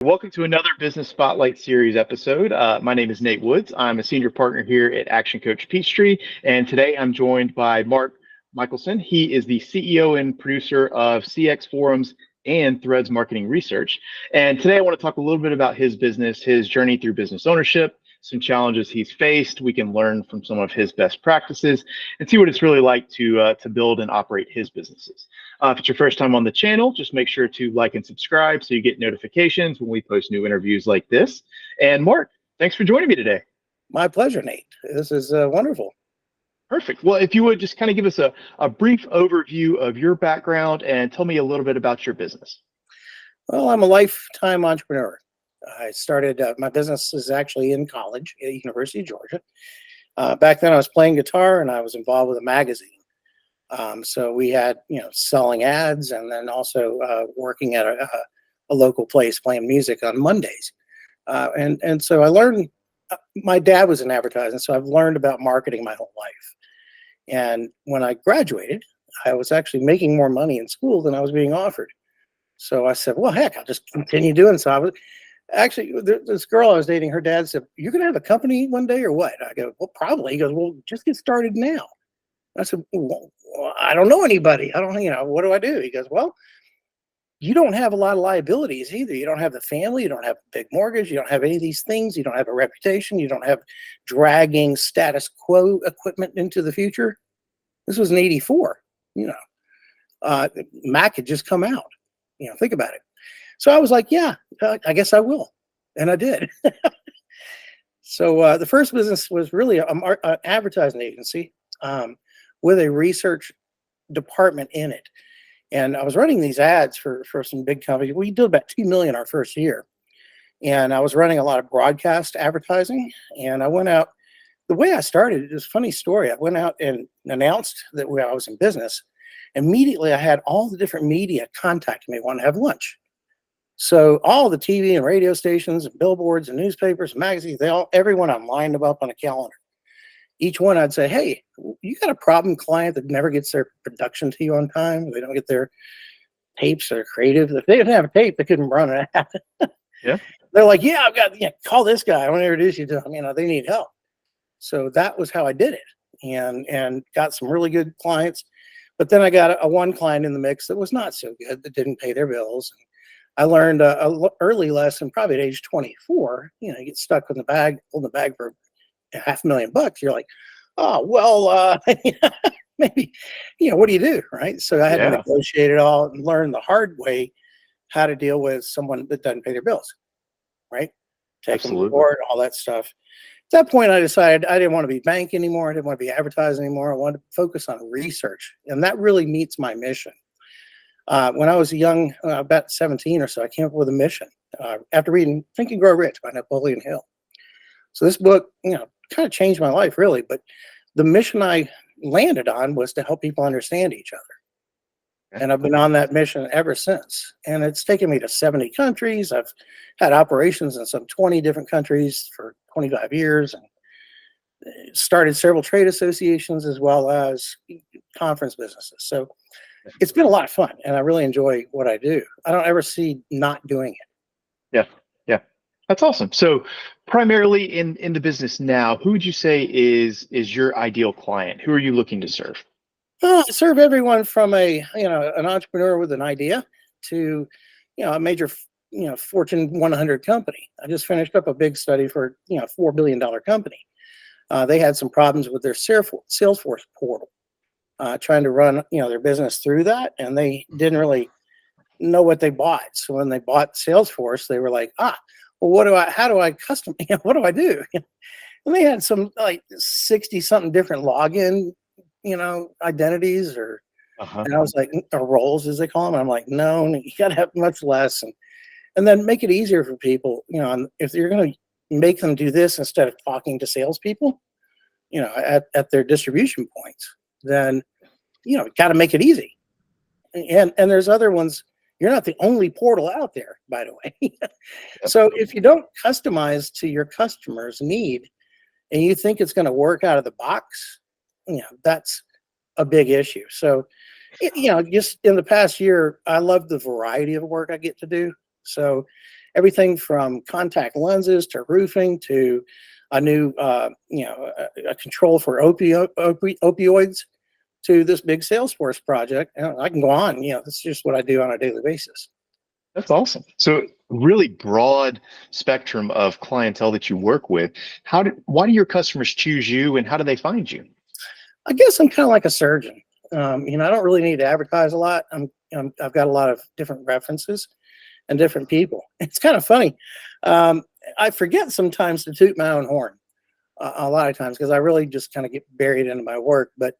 Welcome to another Business Spotlight Series episode. My name is Nate Woods. I'm a senior partner here at Action Coach Peachtree, and today I'm joined by Mark Michelson. He is the CEO and producer of CX Forums and Threads Marketing Research. And today I want to talk a little bit about his business, his journey through business ownership, some challenges he's faced. We can learn from some of his best practices and see what it's really like to build and operate his businesses. If it's your first time on the channel, just make sure to like and subscribe so you get notifications when we post new interviews like this. And Mark, thanks for joining me today. My pleasure, Nate. This is wonderful. Perfect. Well, if you would just kind of give us a brief overview of your background and tell me a little bit about your business. Well, I'm a lifetime entrepreneur. I started, my business is actually in college at University of Georgia. Back then I was playing guitar and I was involved with a magazine. So we had, selling ads and then also working at a local place playing music on Mondays. And so I learned, my dad was in advertising, so I've learned about marketing my whole life. And when I graduated, I was actually making more money in school than I was being offered. So I said, well, heck, I'll just continue doing so. I was actually, this girl I was dating, her dad said, you're going to have a company one day or what? I go, well, probably. He goes, well, just get started now. I said, well, I don't know anybody. I don't, what do I do? He goes, well, you don't have a lot of liabilities either. You don't have the family. You don't have a big mortgage. You don't have any of these things. You don't have a reputation. You don't have dragging status quo equipment into the future. This was in '84. Mac had just come out. Think about it. So I was like, yeah, I guess I will. And I did. So the first business was really an advertising agency with a research department in it. And I was running these ads for some big companies. We did about 2 million our first year. And I was running a lot of broadcast advertising. And I went out, the way I started, it was a funny story. I went out and announced that I was in business. Immediately, I had all the different media contact me, want to have lunch. So all the TV and radio stations and billboards and newspapers and magazines, everyone I'm lined them up on a calendar. Each one I'd say, hey, you got a problem client that never gets their production to you on time. They don't get their tapes or creative. If they didn't have a tape, they couldn't run an ad. Yeah. They're like, yeah, I've got, call this guy. I want to introduce you to them. They need help. So that was how I did it and got some really good clients. But then I got a one client in the mix that was not so good, that didn't pay their bills. I learned a early lesson, probably at age 24. You get stuck in the bag, holding the bag for $500,000. You're like, oh, well, maybe, what do you do? Right. So I had to negotiate it all and learn the hard way how to deal with someone that doesn't pay their bills. Right. Take them to court, all that stuff. At that point, I decided I didn't want to be bank anymore. I didn't want to be advertising anymore. I wanted to focus on research. And that really meets my mission. When I was young, about 17 or so, I came up with a mission after reading Think and Grow Rich by Napoleon Hill. So this book, kind of changed my life, really. But the mission I landed on was to help people understand each other. And I've been on that mission ever since. And it's taken me to 70 countries. I've had operations in some 20 different countries for 25 years and started several trade associations as well as conference businesses. So it's been a lot of fun and I really enjoy what I do. I don't ever see not doing it. Yeah. That's awesome. So primarily in the business now, who would you say is your ideal client? Who are you looking to serve? I serve everyone from an entrepreneur with an idea to, a major, Fortune 100 company. I just finished up a big study for, $4 billion company. They had some problems with their Salesforce portal, trying to run, their business through that. And they didn't really know what they bought. So when they bought Salesforce, they were like, well, how do I custom, what do I do? And they had some like 60 something different login, identities and I was like, or roles as they call them. I'm like, no, you got to have much less. And then make it easier for people, if you're going to make them do this instead of talking to salespeople, at their distribution points, then, got to make it easy. And there's other ones. You're not the only portal out there, by the way. So if you don't customize to your customer's need and you think it's going to work out of the box, that's a big issue. So, just in the past year, I love the variety of work I get to do. So everything from contact lenses to roofing to a new, a control for opioids to this big Salesforce project. And I can go on. That's just what I do on a daily basis. That's awesome. So really broad spectrum of clientele that you work with. Why do your customers choose you, and how do they find you? I guess I'm kind of like a surgeon. I don't really need to advertise a lot. I've got a lot of different references and different people. It's kind of funny. I forget sometimes to toot my own horn a lot of times because I really just kind of get buried into my work. But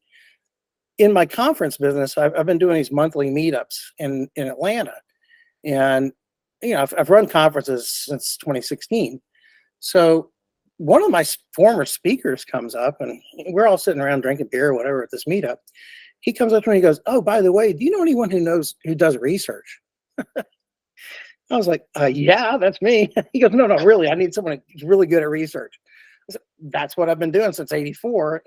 in my conference business, I've been doing these monthly meetups in Atlanta. And, I've run conferences since 2016. So one of my former speakers comes up, and we're all sitting around drinking beer or whatever at this meetup. He comes up to me and he goes, "Oh, by the way, do you know anyone who does research?" I was like, "Yeah, that's me." He goes, "No, really. I need someone who's really good at research." I said, "That's what I've been doing since '84."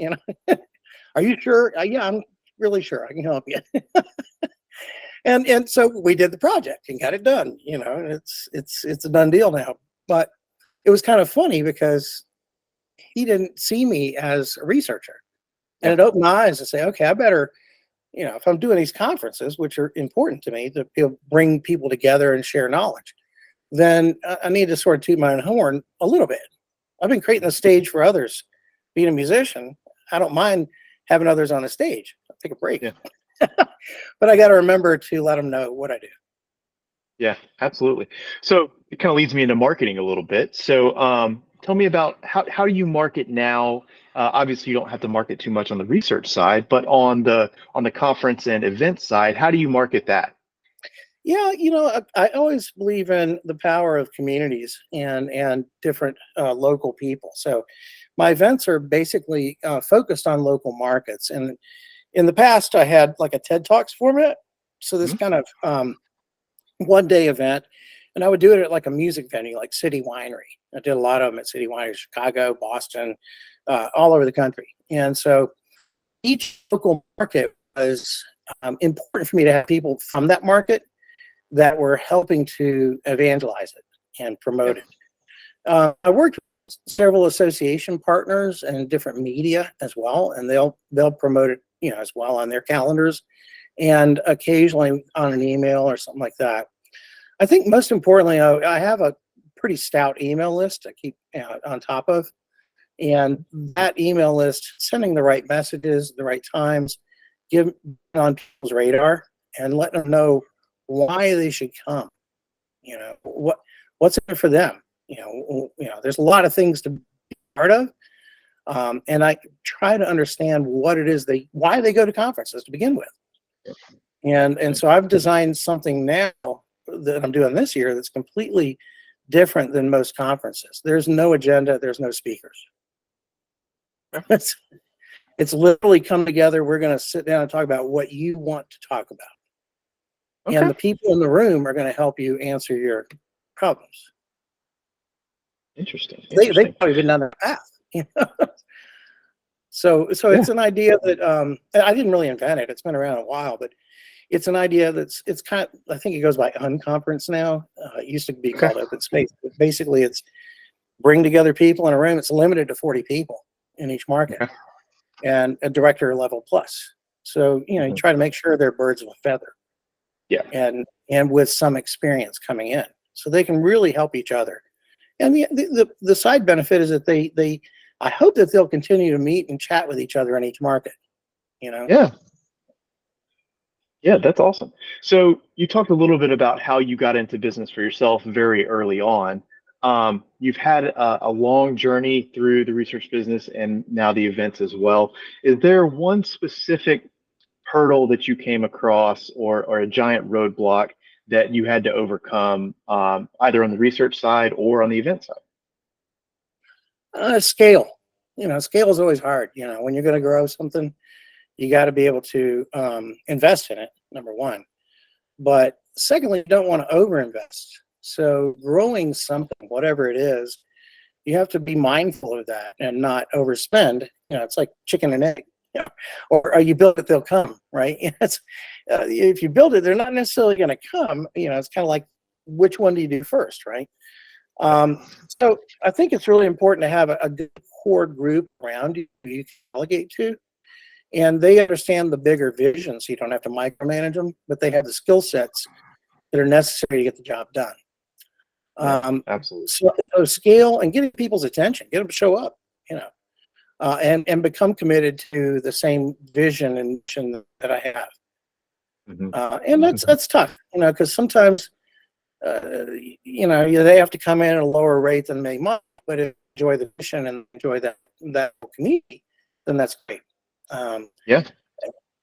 Are you sure? Yeah, I'm really sure. I can help you. And so we did the project and got it done. It's a done deal now. But it was kind of funny because he didn't see me as a researcher, and it opened my eyes to say, okay, I better, if I'm doing these conferences, which are important to me to bring people together and share knowledge, then I need to sort of toot my own horn a little bit. I've been creating a stage for others. Being a musician, I don't mind having others on a stage. I'll take a break. Yeah. But I got to remember to let them know what I do. Yeah, absolutely. So it kind of leads me into marketing a little bit. So tell me about how do you market now? Obviously, you don't have to market too much on the research side, but on the conference and event side, how do you market that? Yeah, I always believe in the power of communities and different local people. So my events are basically focused on local markets. And in the past, I had like a TED Talks format. So this kind of one-day event, and I would do it at like a music venue, like City Winery. I did a lot of them at City Winery, Chicago, Boston, all over the country. And so each local market was important for me to have people from that market that were helping to evangelize it and promote it. I worked with several association partners and different media as well, and they'll promote it, as well on their calendars and occasionally on an email or something like that. I think most importantly, I have a pretty stout email list to keep on top of, and that email list, sending the right messages, the right times, give on people's radar and let them know why they should come. What's in it for them. There's a lot of things to be part of, and I try to understand what it is why they go to conferences to begin with. And so I've designed something now that I'm doing this year that's completely different than most conferences. There's no agenda. There's no speakers. It's literally come together. We're going to sit down and talk about what you want to talk about. Okay. And the people in the room are going to help you answer your problems. Interesting. They've probably been down that path. So it's an idea that I didn't really invent it. It's been around a while, but it's an idea it's kind of, I think it goes by unconference now. It used to be called open space. But basically, it's bring together people in a room. It's limited to 40 people in each market, and a director level plus. So you try to make sure they're birds of a feather. Yeah. And with some experience coming in, so they can really help each other. And the side benefit is that they I hope that they'll continue to meet and chat with each other in each market. Yeah. Yeah, that's awesome. So you talked a little bit about how you got into business for yourself very early on. You've had a long journey through the research business and now the events as well. Is there one specific hurdle that you came across or a giant roadblock that you had to overcome, either on the research side or on the event side? Scale. Scale is always hard. When you're going to grow something, you got to be able to invest in it, number one. But secondly, you don't want to overinvest. So growing something, whatever it is, you have to be mindful of that and not overspend. It's like chicken and egg. Or you build it, they'll come, right? If you build it, they're not necessarily going to come. It's kind of like which one do you do first, right? So I think it's really important to have a good core group around you you can delegate to, and they understand the bigger vision, so you don't have to micromanage them, but they have the skill sets that are necessary to get the job done. Yeah, absolutely. So scale and getting people's attention, get them to show up, you know, and become committed to the same vision and mission that I have. Mhm. And that's tough, you know, because sometimes you know they have to come in at a lower rate than they might, but enjoy the mission and enjoy that community, then that's great. Um, Yeah.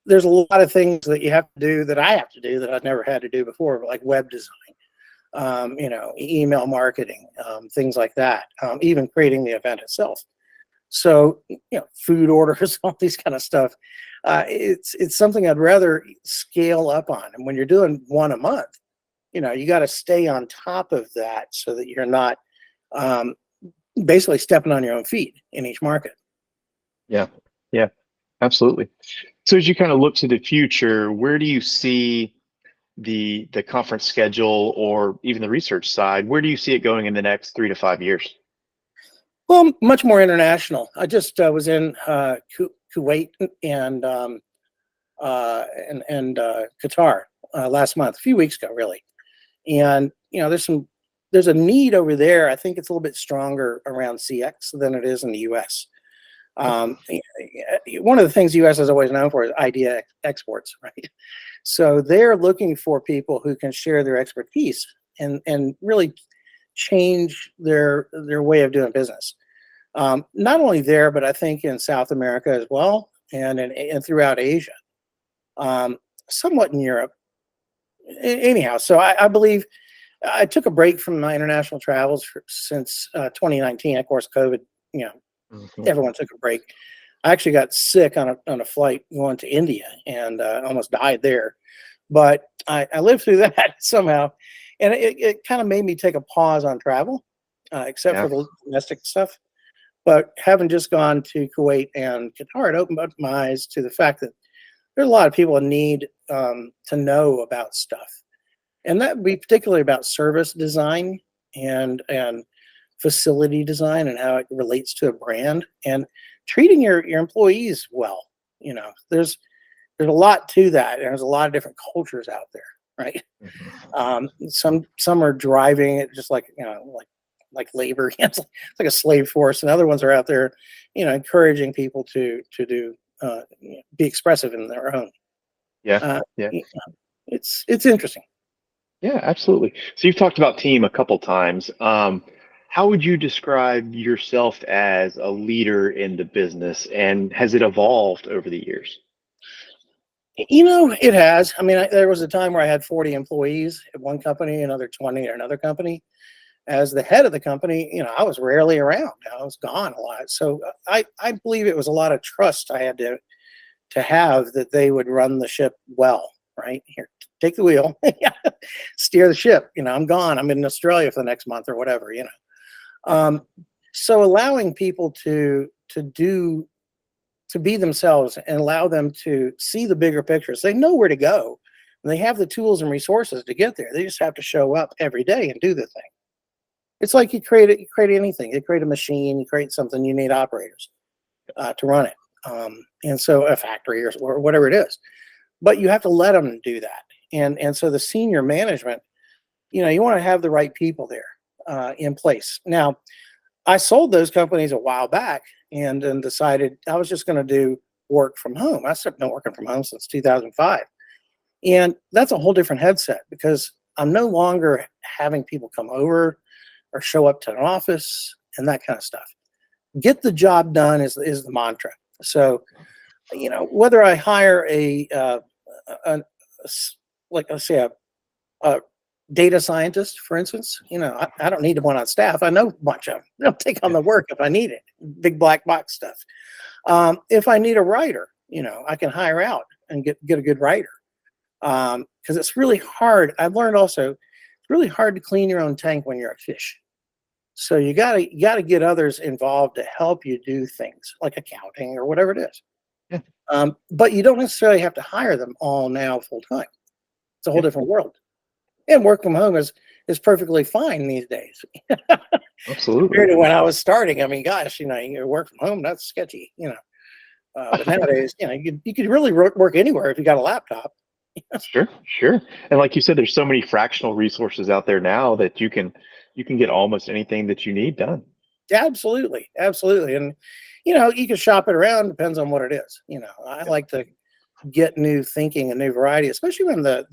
there's a lot of things that you have to do that I have to do that I've never had to do before, like web design, you know, email marketing, things like that, even creating the event itself. So, you know, food orders, all these kind of stuff. It's something I'd rather scale up on. And when you're doing one a month, you know, you got to stay on top of that so that you're not um, basically stepping on your own feet in each market. Yeah. Yeah. Absolutely. So as you kind of look to the future, where do you see the conference schedule or even the research side? Where do you see it going in the next 3 to 5 years? Well, much more international. I just was in Kuwait and Qatar last month, a few weeks ago, really. And you know, there's a need over there. I think it's a little bit stronger around CX than it is in the U.S. One of the things the U.S. is always known for is idea exports, right? So they're looking for people who can share their expertise and really change their way of doing business. Not only there, but I think in South America as well, and throughout Asia, somewhat in Europe. Anyhow, so I believe I took a break from my international travels since 2019. Of course, COVID, you know, Mhm. everyone took a break. I actually got sick on a flight going to India and almost died there. But I lived through that somehow. And it kind of made me take a pause on travel, except Yeah. for the domestic stuff. But having just gone to Kuwait and Qatar, it opened up my eyes to the fact that there's a lot of people in need to know about stuff. And that would be particularly about service design and facility design and how it relates to a brand and treating your employees well. You know, there's a lot to that, and there's a lot of different cultures out there, right? Mhm. Some are driving it just like you know like labor. It's like a slave force, and other ones are out there, you know, encouraging people to do be expressive in their own. Yeah. Uh, Yeah. it's interesting. Yeah, absolutely. So you've talked about team a couple times. How would you describe yourself as a leader in the business, and has it evolved over the years? You know, it has. I mean, there was a time where I had 40 employees at one company, another 20 at another company. As the head of the company, you know, I was rarely around. I was gone a lot. So I believe it was a lot of trust I had to have that they would run the ship well, right? Here, take the wheel, steer the ship. You know, I'm gone. I'm in Australia for the next month or whatever, you know. Um, so allowing people to be themselves and allow them to see the bigger pictures. They know where to go. And they have the tools and resources to get there. They just have to show up every day and do the thing. It's like you create anything. You create a machine, you create something, you need operators to run it. And so a factory or whatever it is. But you have to let them do that. And so the senior management, you know, you want to have the right people there in place. Now, I sold those companies a while back and then decided I was just going to do work from home. I started been working from home since 2005. And that's a whole different headset because I'm no longer having people come over or show up to an office and that kind of stuff. Get the job done is the mantra. So, you know, whether I hire a like let's say a data scientist, for instance, you know, I don't need one on staff. I know a bunch of them. They'll take on Yeah. the work if I need it. Big black box stuff. If I need a writer, you know, I can hire out and get a good writer. Because it's really hard. I've learned also it's really hard to clean your own tank when you're a fish. So you gotta get others involved to help you do things like accounting or whatever it is. Yeah. But you don't necessarily have to hire them all now full time. It's a whole Yeah. different world. And work from home is is perfectly fine these days. Absolutely. Compared to when I was starting. I mean, gosh, you work from home, that's sketchy, but nowadays, you could really work anywhere if you got a laptop. Sure, sure. And like you said, there's so many fractional resources out there now that you can get almost anything that you need done. Absolutely, absolutely. And you can shop it around, depends on what it is. I Yep. like to get new thinking and new variety, especially when the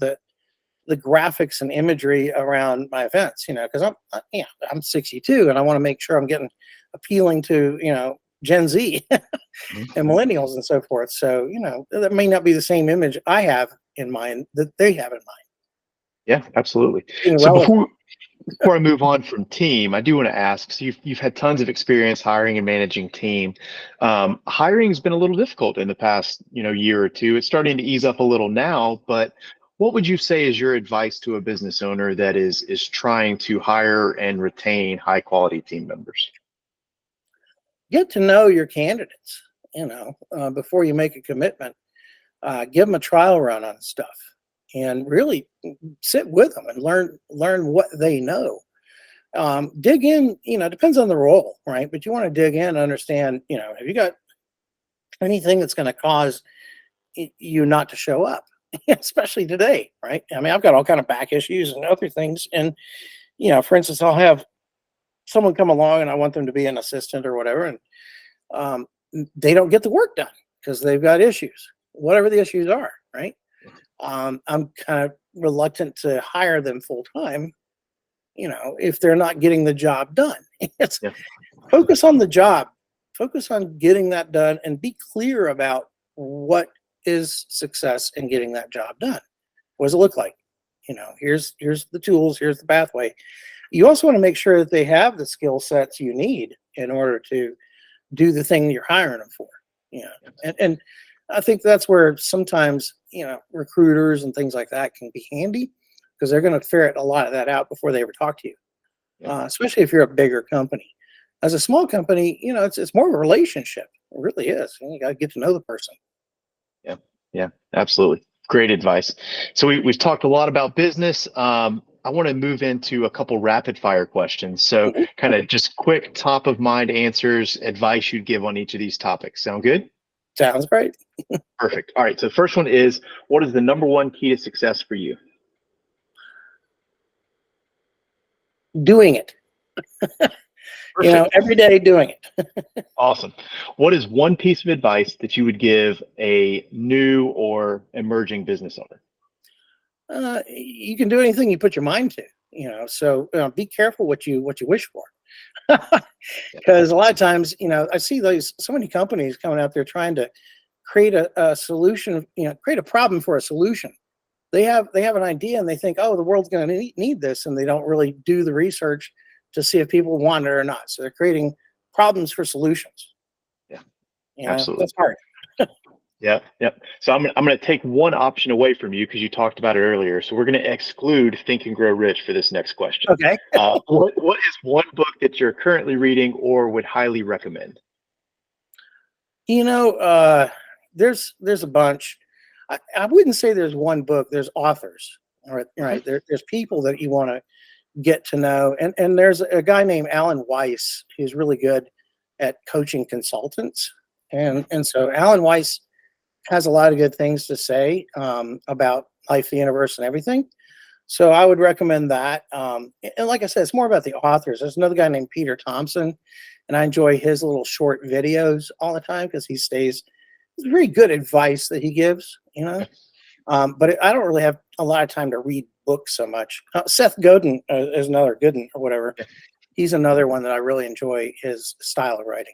graphics and imagery around my events, because I'm 62 and I want to make sure I'm getting appealing to, Gen Z and Mhm. millennials and so forth. So, that may not be the same image I have in mind that they have in mind. Yeah, absolutely. Being So relevant. before I move on from team, I do want to ask. So you've had tons of experience hiring and managing team. Hiring has been a little difficult in the past, year or two. It's starting to ease up a little now, but what would you say is your advice to a business owner that is trying to hire and retain high quality team members? Get to know your candidates, before you make a commitment. Give them a trial run on stuff and really sit with them and learn what they know. Dig in, depends on the role, right? But you want to dig in and understand, have you got anything that's going to cause you not to show up, especially today, right? I mean, I've got all kind of back issues and other things. And, for instance, I'll have someone come along and I want them to be an assistant or whatever. And um, they don't get the work done because they've got issues, whatever the issues are, right? I'm kind of reluctant to hire them full time, if they're not getting the job done. It's Yeah, focus on the job, focus on getting that done, and be clear about what is success in getting that job done. What does it look like? Here's the tools, here's the pathway. You also want to make sure that they have the skill sets you need in order to do the thing you're hiring them for. And I think that's where sometimes recruiters and things like that can be handy because they're going to ferret a lot of that out before they ever talk to you. yeah, Especially if you're a bigger company. As a small company, it's more of a relationship. It really is. You got to get to know the person. yeah, yeah, absolutely. Great advice. So we've talked a lot about business. I want to move into a couple rapid fire questions. So Mhm. kind of just quick top of mind answers, advice you'd give on each of these topics. Sound good? Sounds great. Perfect. All right. So the first one is, what is the number one key to success for you? Doing it, Perfect. every day doing it. Awesome. What is one piece of advice that you would give a new or emerging business owner? You can do anything you put your mind to, so be careful what you wish for. Yeah. Because a lot of times, I see so many companies coming out there trying to create a solution, create a problem for a solution. They have an idea and they think, oh, the world's going to need this, and they don't really do the research to see if people want it or not. So they're creating problems for solutions. Yeah. That's Absolutely. hard. Yeah, yeah. So I'm going to take one option away from you because you talked about it earlier. So we're going to exclude Think and Grow Rich for this next question. Okay. What is one book that you're currently reading or would highly recommend? You know, uh, there's a bunch. I wouldn't say there's one book. There's authors. All right, Okay. right. There's people that you want to get to know, and there's a guy named Alan Weiss who's really good at coaching consultants, and so Alan Weiss has a lot of good things to say about life, the universe, and everything. So I would recommend that. And like I said, it's more about the authors. There's another guy named Peter Thompson, and I enjoy his little short videos all the time because it's very good advice that he gives, but I don't really have a lot of time to read books so much. Seth Godin is another good one or whatever. Yeah. He's another one that I really enjoy his style of writing.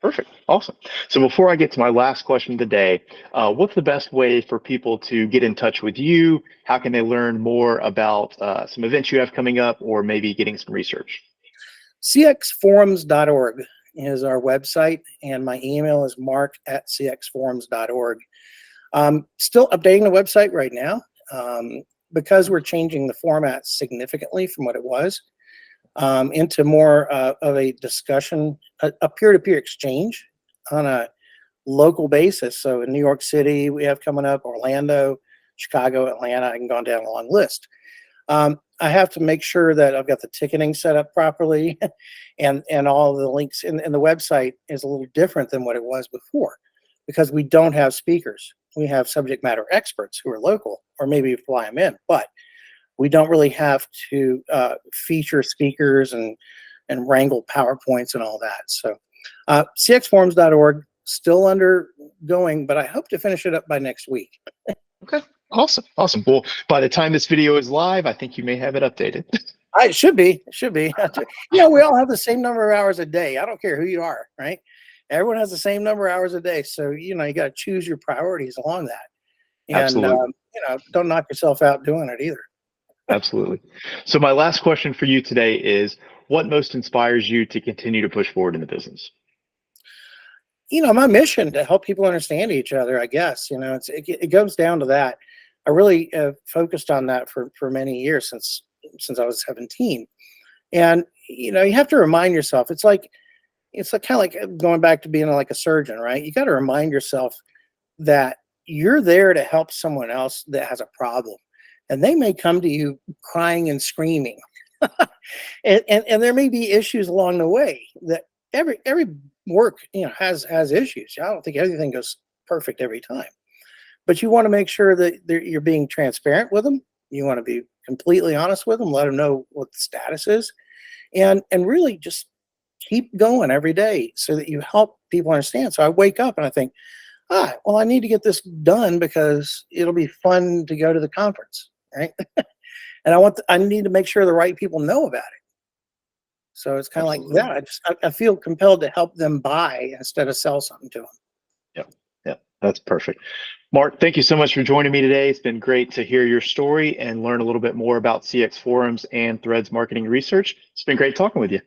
Perfect. Awesome. So before I get to my last question of the day, what's the best way for people to get in touch with you? How can they learn more about some events you have coming up or maybe getting some research? cxforums.org is our website, and my email is mark@cxforums.org. Still updating the website right now because we're changing the format significantly from what it was into more of a discussion, a peer-to-peer exchange on a local basis. So in New York City, we have coming up Orlando, Chicago, Atlanta. I can go down a long list. I have to make sure that I've got the ticketing set up properly, and all the links in the website is a little different than what it was before, because we don't have speakers. We have subject matter experts who are local, or maybe fly them in, but we don't really have to feature speakers and wrangle PowerPoints and all that. So cxforums.org, still undergoing, but I hope to finish it up by next week. Okay, awesome, awesome. Well, by the time this video is live, I think you may have it updated. It should be. It should be. We all have the same number of hours a day. I don't care who you are, right? Everyone has the same number of hours a day. So, you got to choose your priorities along that. And, Absolutely. Don't knock yourself out doing it either. Absolutely. So my last question for you today is, what most inspires you to continue to push forward in the business? My mission to help people understand each other, I guess, it goes down to that. I really focused on that for many years, since I was 17. And, you have to remind yourself, it's like kind of like going back to being like a surgeon, right? You got to remind yourself that you're there to help someone else that has a problem, and they may come to you crying and screaming. and there may be issues along the way. That every work has issues. I don't think everything goes perfect every time, but you want to make sure that you're being transparent with them. You want to be completely honest with them, let them know what the status is, and really just keep going every day so that you help people understand. So I wake up and I think, well, I need to get this done because it'll be fun to go to the conference, right? And I need to make sure the right people know about it. So it's kind of like that. I feel compelled to help them buy instead of sell something to them. Yeah, that's perfect. Mark, thank you so much for joining me today. It's been great to hear your story and learn a little bit more about CX Forums and Threads Marketing Research. It's been great talking with you.